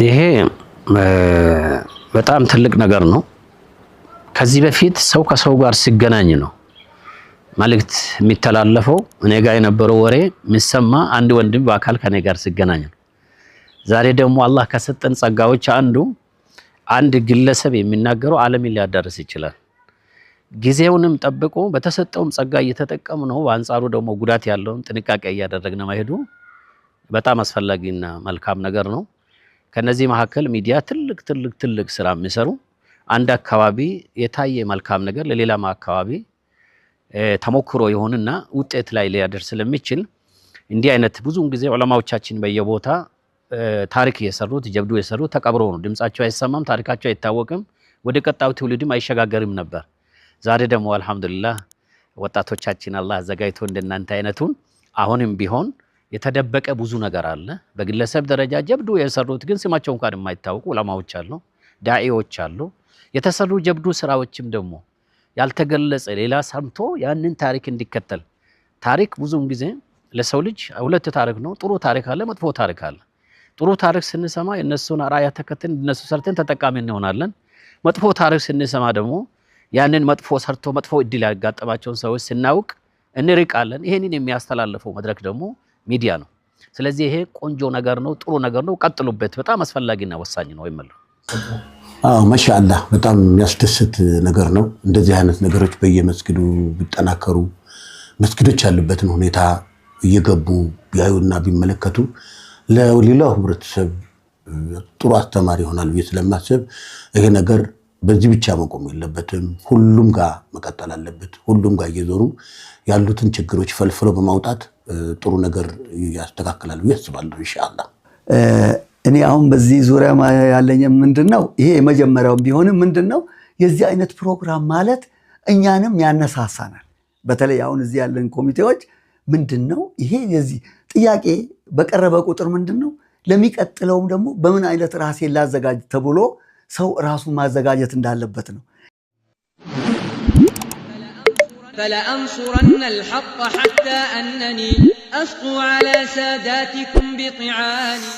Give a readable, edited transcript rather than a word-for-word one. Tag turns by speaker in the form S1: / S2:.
S1: ይሄ በጣም ትልቅ ነገር ነው። ከዚህ በፊት ሰው ከሰው ጋር ሲገናኝ ነው መልእክት የሚተላለፈው። እኔ ጋር የነበረው ወሬ የሚሰማ አንድ ወንድም በአካል ከኔ ጋር ሲገናኝ ነው። ዛሬ ደግሞ አላህ ከሰጠን ጸጋዎች አንዱ አንድ ግለሰብ የሚናገረው ዓለምን ሊያዳርስ ይችላል። ጊዜውንም ጠብቆ በተሰጠውም ጸጋ እየተጠቀሙ ነው። በአንጻሩ ደግሞ ጉዳት ያለውን ጥንቃቄ እያደረግን መሄዱ በጣም አስፈላጊና መልካም ነገር ነው። ከነዚህ መካከል ሚዲያ ትልቅ ስራ የሚሰሩ አንድ አካባቢ የታየ መልካም ነገር ለሌላም አካባቢ ተሞክሮ ይሆንና ውጤት ላይ ሊያደርስ ስለሚችል እንዲህ አይነት ብዙውን ጊዜ ዑለማዎቻችን በየቦታ ታሪክ የሰሩት ጀብዱ የሰሩት ተቀብሮ ነው። ድምጻቸው አይሰማም፣ ታሪካቸው አይታወቅም፣ ወደ ቀጣዩ ትውልድም አይሸጋገርም ነበር። ዛሬ ደግሞ አልহামዱሊላህ ወጣቶቻችን አላህ አዘጋጅቶ እንደናንተ አይነቱን አሁንም ቢሆን የተደበቀ ብዙ ነገር አለ። በግለሰብ ደረጃ ጀብዱ የሰሩት ግን ስማቸው እንኳን የማይታወቁ ዑለማዎች አሉ፣ ዳዒዎች አሉ። የተሰሩ ጀብዱ ስራዎችም ደግሞ ያልተገለጸ ሌላ ሰምቶ ያንን ታሪክ እንዲከተል። ታሪክ ብዙውን ጊዜ ለሰው ልጅ ሁለት ታሪክ ነው። ጥሩ ታሪክ አለ፣ መጥፎ ታሪክ አለ። ጥሩ ታሪክ ስንሰማ የነሱን አርአያ ተከተልን እነሱ ሰርተን ተጠቃሚ እንሆናለን። መጥፎ ታሪክ ስንሰማ ደግሞ ያንን መጥፎ ሰርቶ መጥፎ እድል ያጋጠማቸውን ሰዎች ስናውቅ እንርቃለን። ይሄንን የሚያስተላልፈው መድረክ ደግሞ ሚዲያ ነው። ስለዚህ ይሄ ቆንጆ ነገር ነው፣ ጥሩ ነገር ነው። ቀጥሉበት። በጣም አስፈላጊና ወሳኝ ነው ይመለው።
S2: ማሻአላህ በጣም የሚያስደስት ነገር ነው። እንደዚህ አይነት ነገሮች በየመስጊዱ ቢጠናከሩ መስጊዶች ያሉበትን ሁኔታ እየገቡ ቢያዩና ቢመለከቱ ለሌላው ህብረተሰብ ጥሩ አስተማሪ ይሆናል ብዬ ስለማስብ ይሄ ነገር በዚህ ብቻ መቆም የለበትም። ሁሉም ጋር መቀጠል አለበት። ሁሉም ጋር እየዞሩ ያሉትን ችግሮች ፈልፍለው በማውጣት ጥሩ ነገር ያስተካክላል ብዬ አስባለሁ ኢንሻአላህ።
S3: እኔ አሁን በዚህ ዙሪያ ያለኝ ምንድነው ይሄ የመጀመሪያው ቢሆንም ምንድነው የዚህ አይነት ፕሮግራም ማለት እኛንም ያነሳሳናል። በተለይ አሁን እዚህ ያለን ኮሚቴዎች ምንድነው ይሄ የዚህ ጥያቄ በቀረበ ቁጥር ምንድነው ለሚቀጥለውም ደግሞ በምን አይነት ራሴን ላዘጋጅ ተብሎ ሰው ራሱ ማዘጋጀት እንዳለበት ነው።
S4: فلأنصرن الحق حتى أنني أسطو على ساداتكم بطعاني